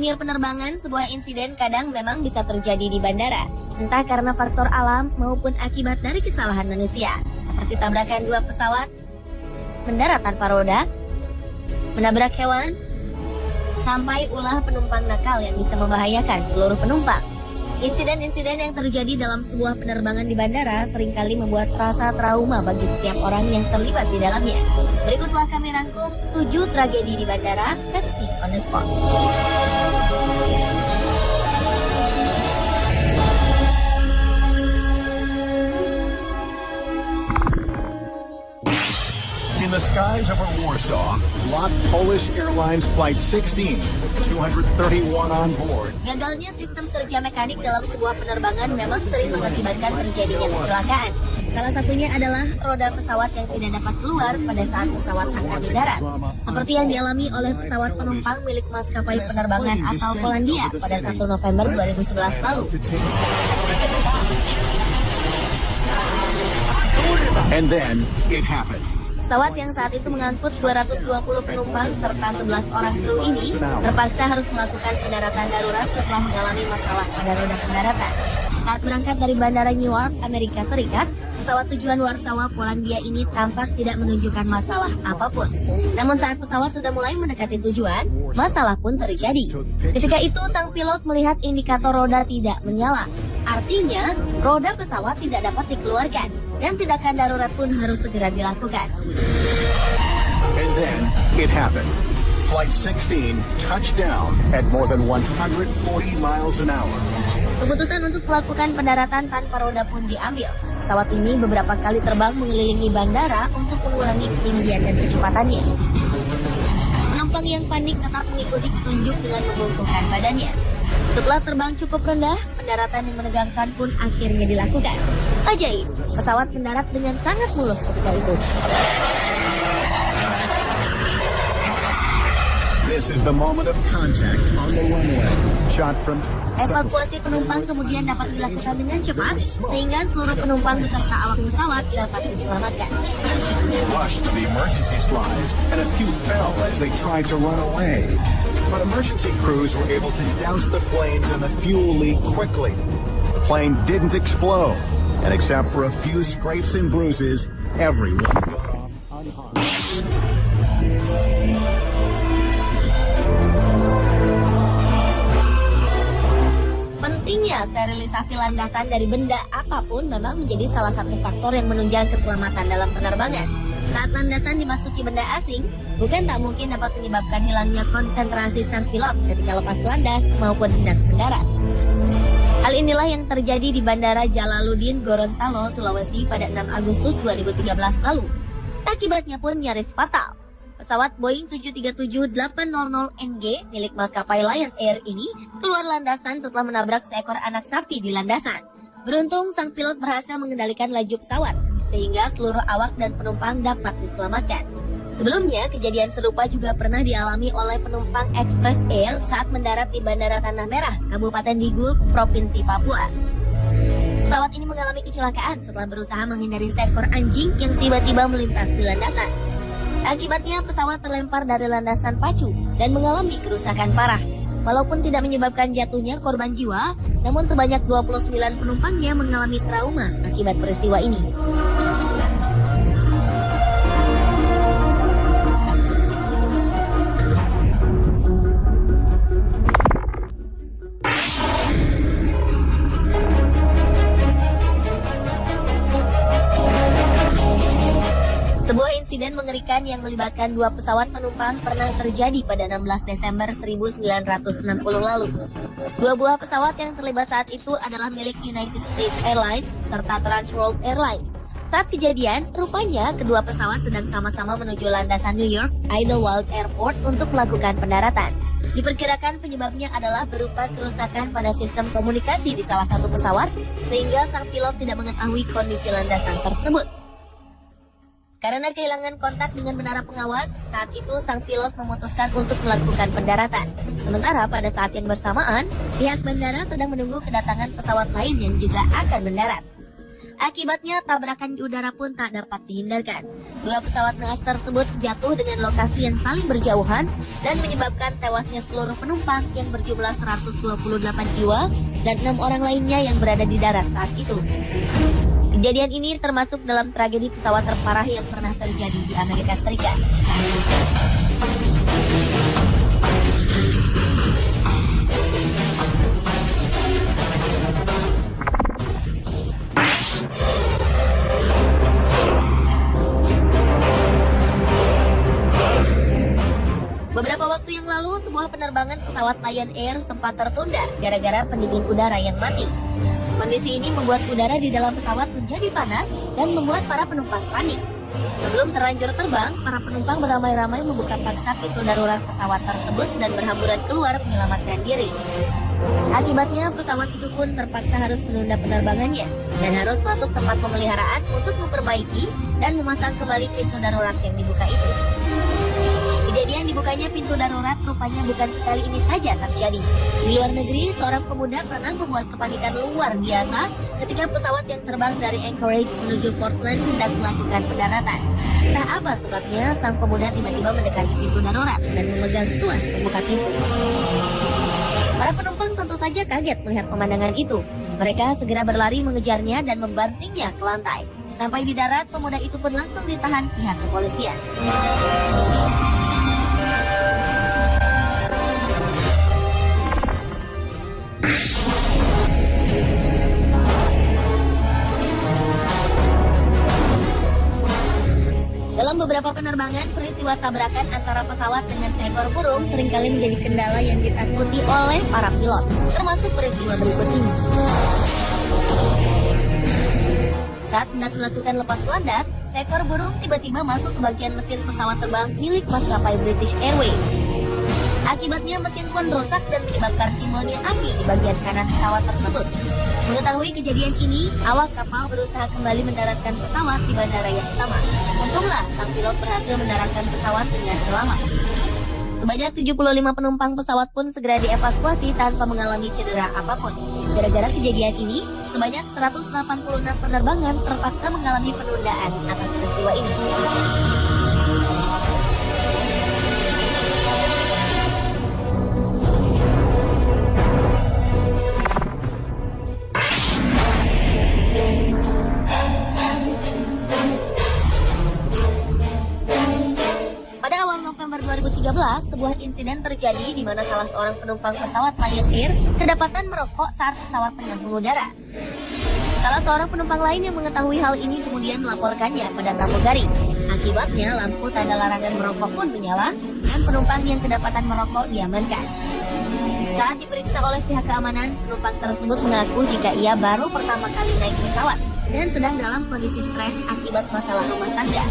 dunia penerbangan, sebuah insiden kadang memang bisa terjadi di bandara, entah karena faktor alam maupun akibat dari kesalahan manusia, seperti tabrakan dua pesawat, mendarat tanpa roda, menabrak hewan, sampai ulah penumpang nakal yang bisa membahayakan seluruh penumpang. Insiden-insiden yang terjadi dalam sebuah penerbangan di bandara seringkali membuat rasa trauma bagi setiap orang yang terlibat di dalamnya. Berikutlah kami rangkum 7 tragedi di bandara versi on the spot. In the skies over Warsaw, LOT Polish Airlines Flight 16 with 231 on board. Gagalnya sistem kerja mekanik dalam sebuah penerbangan memang sering mengakibatkan terjadinya kecelakaan. Salah satunya adalah roda pesawat yang tidak dapat keluar pada saat pesawat akan mendarat, seperti yang dialami oleh pesawat penumpang milik maskapai penerbangan asal Polandia pada 1 November 2011 lalu. And then it happened. Pesawat yang saat itu mengangkut 220 penumpang serta 11 orang kru ini terpaksa harus melakukan pendaratan darurat setelah mengalami masalah pada roda pendaratan. Saat berangkat dari Bandara Newark, Amerika Serikat, pesawat tujuan Warsawa, Polandia ini tampak tidak menunjukkan masalah apapun. Namun saat pesawat sudah mulai mendekati tujuan, masalah pun terjadi. Ketika itu sang pilot melihat indikator roda tidak menyala. Artinya, roda pesawat tidak dapat dikeluarkan dan tindakan darurat pun harus segera dilakukan. And then it happened. Flight 16 touched down at more than 140 miles an hour. Keputusan untuk melakukan pendaratan tanpa roda pun diambil. Pesawat ini beberapa kali terbang mengelilingi bandara untuk mengurangi ketinggian dan kecepatannya. Penumpang yang panik tetap mengikuti petunjuk dengan membungkukkan badannya. Setelah terbang cukup rendah, pendaratan yang menegangkan pun akhirnya dilakukan. Ajaib, pesawat mendarat dengan sangat mulus ketika itu. This is the moment of contact on the runway. Shot from Evakuasi penumpang kemudian dapat dilakukan dengan cepat, sehingga seluruh penumpang beserta awak pesawat dapat diselamatkan. Passengers rushed to the emergency slides, and a few fell as they tried to run away. But emergency crews were able to douse the flames and the fuel leak quickly. The plane didn't explode, and except for a few scrapes and bruises, everyone got off unharmed. Pentingnya sterilisasi landasan dari benda apapun memang menjadi salah satu faktor yang menunjang keselamatan dalam penerbangan. Saat landasan dimasuki benda asing, bukan tak mungkin dapat menyebabkan hilangnya konsentrasi sang pilot ketika lepas landas maupun hendak mendarat. Hal inilah yang terjadi di Bandara Jalaluddin Gorontalo, Sulawesi pada 6 Agustus 2013 lalu. Akibatnya pun nyaris fatal. Pesawat Boeing 737-800NG milik maskapai Lion Air ini keluar landasan setelah menabrak seekor anak sapi di landasan. Beruntung sang pilot berhasil mengendalikan laju pesawat, sehingga seluruh awak dan penumpang dapat diselamatkan. Sebelumnya, kejadian serupa juga pernah dialami oleh penumpang Express Air saat mendarat di Bandara Tanah Merah, Kabupaten Digul, Provinsi Papua. Pesawat ini mengalami kecelakaan setelah berusaha menghindari seekor anjing yang tiba-tiba melintas di landasan. Akibatnya pesawat terlempar dari landasan pacu dan mengalami kerusakan parah. Walaupun tidak menyebabkan jatuhnya korban jiwa, namun sebanyak 29 penumpangnya mengalami trauma akibat peristiwa ini. Sebuah insiden mengerikan yang melibatkan dua pesawat penumpang pernah terjadi pada 16 Desember 1960 lalu. Dua buah pesawat yang terlibat saat itu adalah milik United States Airlines serta Trans World Airlines. Saat kejadian, rupanya kedua pesawat sedang sama-sama menuju landasan New York Idlewild Airport untuk melakukan pendaratan. Diperkirakan penyebabnya adalah berupa kerusakan pada sistem komunikasi di salah satu pesawat, sehingga sang pilot tidak mengetahui kondisi landasan tersebut. Karena kehilangan kontak dengan menara pengawas, saat itu sang pilot memutuskan untuk melakukan pendaratan. Sementara pada saat yang bersamaan, pihak bandara sedang menunggu kedatangan pesawat lain yang juga akan mendarat. Akibatnya tabrakan di udara pun tak dapat dihindarkan. Dua pesawat naas tersebut jatuh dengan lokasi yang saling berjauhan dan menyebabkan tewasnya seluruh penumpang yang berjumlah 128 jiwa dan 6 orang lainnya yang berada di darat saat itu. Kejadian ini termasuk dalam tragedi pesawat terparah yang pernah terjadi di Amerika Serikat. Beberapa waktu yang lalu, sebuah penerbangan pesawat Lion Air sempat tertunda gara-gara pendingin udara yang mati. Kondisi ini membuat udara di dalam pesawat menjadi panas dan membuat para penumpang panik. Sebelum terlanjur terbang, para penumpang beramai-ramai membuka paksa pintu darurat pesawat tersebut dan berhamburan keluar menyelamatkan diri. Akibatnya, pesawat itu pun terpaksa harus menunda penerbangannya dan harus masuk tempat pemeliharaan untuk memperbaiki dan memasang kembali pintu darurat yang dibuka itu. Kejadian dibukanya pintu darurat rupanya bukan sekali ini saja terjadi. Di luar negeri, seorang pemuda pernah membuat kepanikan luar biasa ketika pesawat yang terbang dari Anchorage menuju Portland hendak melakukan pendaratan. Entah apa sebabnya, sang pemuda tiba-tiba mendekati pintu darurat dan memegang tuas pembuka pintu. Para penumpang tentu saja kaget melihat pemandangan itu. Mereka segera berlari mengejarnya dan membantingnya ke lantai. Sampai di darat, pemuda itu pun langsung ditahan pihak kepolisian. Dalam beberapa penerbangan, peristiwa tabrakan antara pesawat dengan seekor burung seringkali menjadi kendala yang ditakuti oleh para pilot, termasuk peristiwa berikut ini. Saat hendak melakukan lepas landas, seekor burung tiba-tiba masuk ke bagian mesin pesawat terbang milik maskapai British Airways. Akibatnya mesin pun rusak dan menyebabkan timbulnya api di bagian kanan pesawat tersebut. Mengetahui kejadian ini, awak kapal berusaha kembali mendaratkan pesawat di bandara yang sama. Untunglah, sang pilot berhasil mendaratkan pesawat dengan selamat. Sebanyak 75 penumpang pesawat pun segera dievakuasi tanpa mengalami cedera apapun. Gara-gara kejadian ini, sebanyak 186 penerbangan terpaksa mengalami penundaan atas peristiwa ini. November 2013, sebuah insiden terjadi di mana salah seorang penumpang pesawat Lion Air kedapatan merokok saat pesawat tengah mengudara. Salah seorang penumpang lain yang mengetahui hal ini kemudian melaporkannya pada pramugari. Akibatnya, lampu tanda larangan merokok pun menyala dan penumpang yang kedapatan merokok diamankan. Saat diperiksa oleh pihak keamanan, penumpang tersebut mengaku jika ia baru pertama kali naik pesawat dan sedang dalam kondisi stres akibat masalah rumah tangga.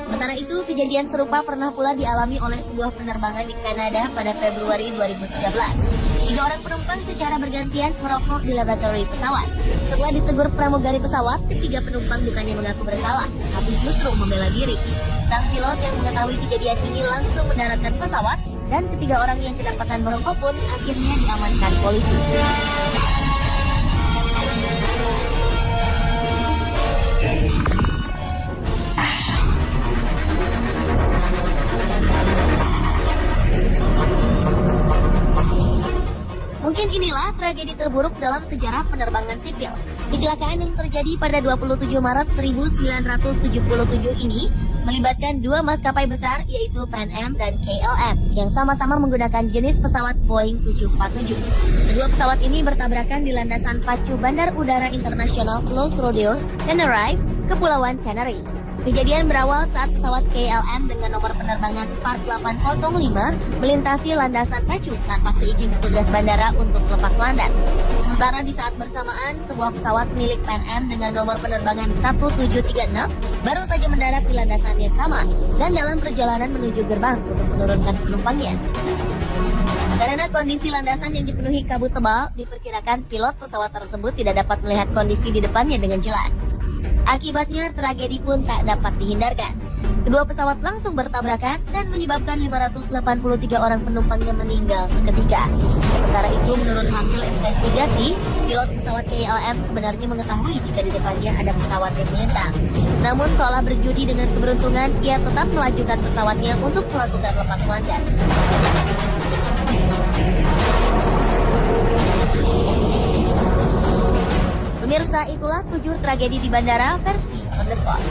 Sementara itu, kejadian serupa pernah pula dialami oleh sebuah penerbangan di Kanada pada Februari 2013. 3 orang penumpang secara bergantian merokok di laboratorium pesawat. Setelah ditegur pramugari pesawat, ketiga penumpang bukannya mengaku bersalah, tapi justru membela diri. Sang pilot yang mengetahui kejadian ini langsung mendaratkan pesawat, dan ketiga orang yang kedapatan merokok pun akhirnya diamankan polisi. Mungkin inilah tragedi terburuk dalam sejarah penerbangan sipil. Kecelakaan yang terjadi pada 27 Maret 1977 ini melibatkan 2 maskapai besar yaitu Pan Am dan KLM yang sama-sama menggunakan jenis pesawat Boeing 747. Kedua pesawat ini bertabrakan di landasan pacu Bandar Udara Internasional Los Rodeos, Tenerife, Kepulauan Canary. Kejadian berawal saat pesawat KLM dengan nomor penerbangan 4805 melintasi landasan pacu tanpa seizin petugas bandara untuk lepas landas. Sementara di saat bersamaan, sebuah pesawat milik Pan Am dengan nomor penerbangan 1736 baru saja mendarat di landasan yang sama dan dalam perjalanan menuju gerbang untuk menurunkan penumpangnya. Karena kondisi landasan yang dipenuhi kabut tebal, diperkirakan pilot pesawat tersebut tidak dapat melihat kondisi di depannya dengan jelas. Akibatnya tragedi pun tak dapat dihindarkan. Kedua pesawat langsung bertabrakan dan menyebabkan 583 orang penumpangnya meninggal seketika. Sementara itu, menurut hasil investigasi, pilot pesawat KLM sebenarnya mengetahui jika di depannya ada pesawat yang melintang. Namun seolah berjudi dengan keberuntungan, ia tetap melajukan pesawatnya untuk melakukan lepas landas. Pemirsa, itulah 7 tragedi di bandara versi on the spot.